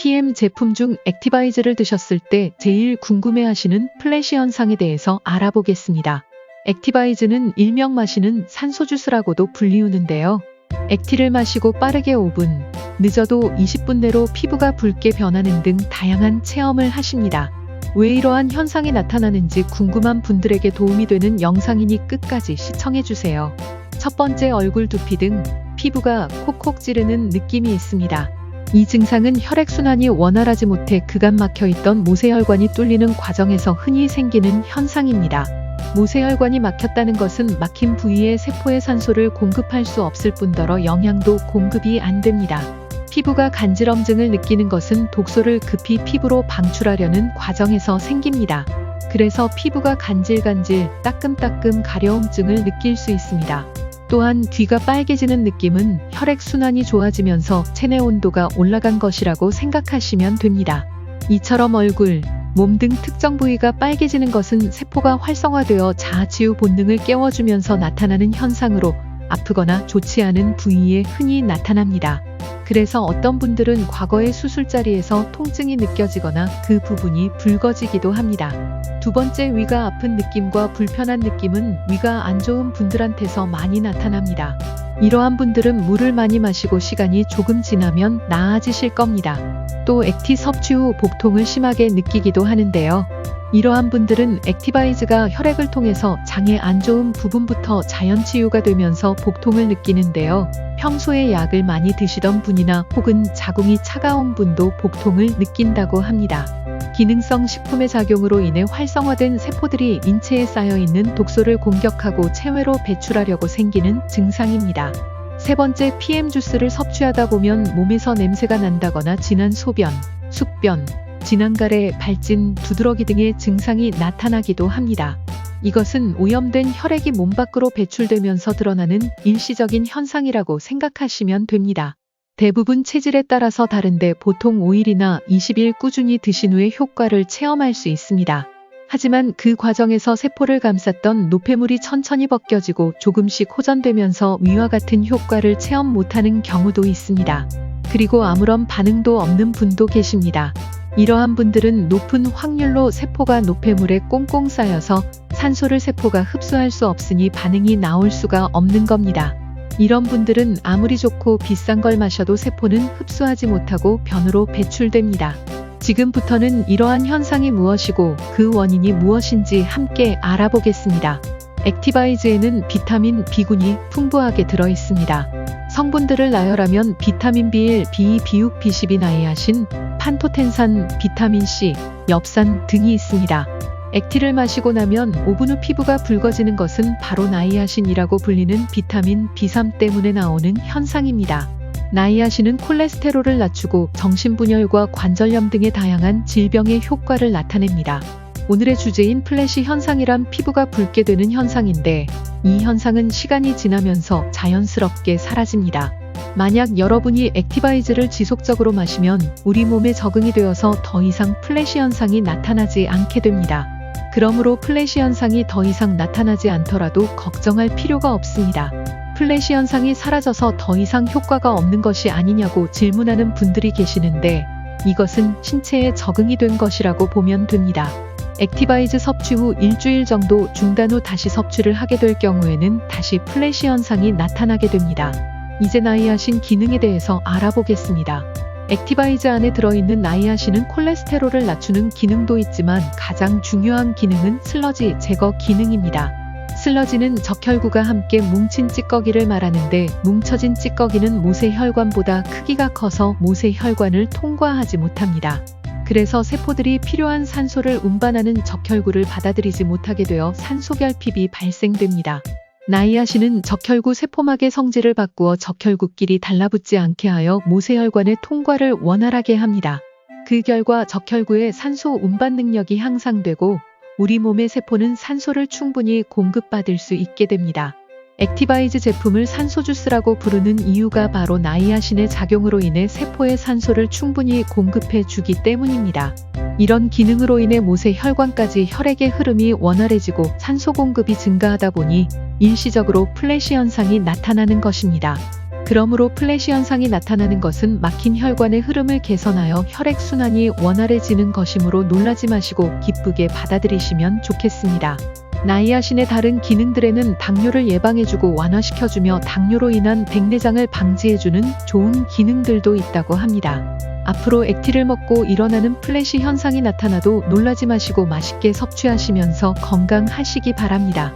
PM 제품 중 액티바이즈를 드셨을 때 제일 궁금해하시는 플래시 현상에 대해서 알아보겠습니다. 액티바이즈는 일명 마시는 산소주스라고도 불리우는데요. 액티를 마시고 빠르게 5분, 늦어도 20분 내로 피부가 붉게 변하는 등 다양한 체험을 하십니다. 왜 이러한 현상이 나타나는지 궁금한 분들에게 도움이 되는 영상이니 끝까지 시청해주세요. 첫 번째, 얼굴 두피 등 피부가 콕콕 찌르는 느낌이 있습니다. 이 증상은 혈액순환이 원활하지 못해 그간 막혀있던 모세혈관이 뚫리는 과정에서 흔히 생기는 현상입니다. 모세혈관이 막혔다는 것은 막힌 부위에 세포에 산소를 공급할 수 없을 뿐더러 영양도 공급이 안 됩니다. 피부가 간지럼증을 느끼는 것은 독소를 급히 피부로 방출하려는 과정에서 생깁니다. 그래서 피부가 간질간질, 따끔따끔 가려움증을 느낄 수 있습니다. 또한 귀가 빨개지는 느낌은 혈액순환이 좋아지면서 체내 온도가 올라간 것이라고 생각하시면 됩니다. 이처럼 얼굴, 몸 등 특정 부위가 빨개지는 것은 세포가 활성화되어 자아치유 본능을 깨워주면서 나타나는 현상으로 아프거나 좋지 않은 부위에 흔히 나타납니다. 그래서 어떤 분들은 과거의 수술 자리에서 통증이 느껴지거나 그 부분이 붉어지기도 합니다. 두 번째, 위가 아픈 느낌과 불편한 느낌은 위가 안 좋은 분들한테서 많이 나타납니다. 이러한 분들은 물을 많이 마시고 시간이 조금 지나면 나아지실 겁니다. 또 액티 섭취 후 복통을 심하게 느끼기도 하는데요. 이러한 분들은 액티바이즈가 혈액을 통해서 장에 안 좋은 부분부터 자연 치유가 되면서 복통을 느끼는데요. 평소에 약을 많이 드시던 분이나 혹은 자궁이 차가운 분도 복통을 느낀다고 합니다. 기능성 식품의 작용으로 인해 활성화된 세포들이 인체에 쌓여있는 독소를 공격하고 체외로 배출하려고 생기는 증상입니다. 세 번째, PM 주스를 섭취하다 보면 몸에서 냄새가 난다거나 진한 소변, 숙변, 진한 가래, 발진, 두드러기 등의 증상이 나타나기도 합니다. 이것은 오염된 혈액이 몸 밖으로 배출되면서 드러나는 일시적인 현상이라고 생각하시면 됩니다. 대부분 체질에 따라서 다른데 보통 5일이나 20일 꾸준히 드신 후에 효과를 체험할 수 있습니다. 하지만 그 과정에서 세포를 감쌌던 노폐물이 천천히 벗겨지고 조금씩 호전되면서 위와 같은 효과를 체험 못하는 경우도 있습니다. 그리고 아무런 반응도 없는 분도 계십니다. 이러한 분들은 높은 확률로 세포가 노폐물에 꽁꽁 쌓여서 산소를 세포가 흡수할 수 없으니 반응이 나올 수가 없는 겁니다. 이런 분들은 아무리 좋고 비싼 걸 마셔도 세포는 흡수하지 못하고 변으로 배출됩니다. 지금부터는 이러한 현상이 무엇이고 그 원인이 무엇인지 함께 알아보겠습니다. 액티바이즈에는 비타민 B군이 풍부하게 들어있습니다. 성분들을 나열하면 비타민 B1, B2, B6, B12, 나이아신, 판토텐산, 비타민 C, 엽산 등이 있습니다. 액티를 마시고 나면 5분 후 피부가 붉어지는 것은 바로 나이아신이라고 불리는 비타민 B3 때문에 나오는 현상입니다. 나이아신은 콜레스테롤을 낮추고 정신분열과 관절염 등의 다양한 질병의 효과를 나타냅니다. 오늘의 주제인 플래시 현상이란 피부가 붉게 되는 현상인데 이 현상은 시간이 지나면서 자연스럽게 사라집니다. 만약 여러분이 액티바이즈를 지속적으로 마시면 우리 몸에 적응이 되어서 더 이상 플래시 현상이 나타나지 않게 됩니다. 그러므로 플래시 현상이 더 이상 나타나지 않더라도 걱정할 필요가 없습니다. 플래시 현상이 사라져서 더 이상 효과가 없는 것이 아니냐고 질문하는 분들이 계시는데 이것은 신체에 적응이 된 것이라고 보면 됩니다. 액티바이즈 섭취 후 일주일 정도 중단 후 다시 섭취를 하게 될 경우에는 다시 플래시 현상이 나타나게 됩니다. 이제 나이아신 기능에 대해서 알아보겠습니다. 액티바이즈 안에 들어있는 나이아신은 콜레스테롤을 낮추는 기능도 있지만 가장 중요한 기능은 슬러지 제거 기능입니다. 슬러지는 적혈구가 함께 뭉친 찌꺼기를 말하는데 뭉쳐진 찌꺼기는 모세혈관보다 크기가 커서 모세혈관을 통과하지 못합니다. 그래서 세포들이 필요한 산소를 운반하는 적혈구를 받아들이지 못하게 되어 산소결핍이 발생됩니다. 나이아신은 적혈구 세포막의 성질을 바꾸어 적혈구끼리 달라붙지 않게 하여 모세혈관의 통과를 원활하게 합니다. 그 결과 적혈구의 산소 운반 능력이 향상되고 우리 몸의 세포는 산소를 충분히 공급받을 수 있게 됩니다. 액티바이즈 제품을 산소주스라고 부르는 이유가 바로 나이아신의 작용으로 인해 세포에 산소를 충분히 공급해 주기 때문입니다. 이런 기능으로 인해 모세혈관까지 혈액의 흐름이 원활해지고 산소 공급이 증가하다 보니 일시적으로 플래시 현상이 나타나는 것입니다. 그러므로 플래시 현상이 나타나는 것은 막힌 혈관의 흐름을 개선하여 혈액순환이 원활해지는 것이므로 놀라지 마시고 기쁘게 받아들이시면 좋겠습니다. 나이아신의 다른 기능들에는 당뇨를 예방해주고 완화시켜주며 당뇨로 인한 백내장을 방지해주는 좋은 기능들도 있다고 합니다. 앞으로 액티를 먹고 일어나는 플래시 현상이 나타나도 놀라지 마시고 맛있게 섭취하시면서 건강하시기 바랍니다.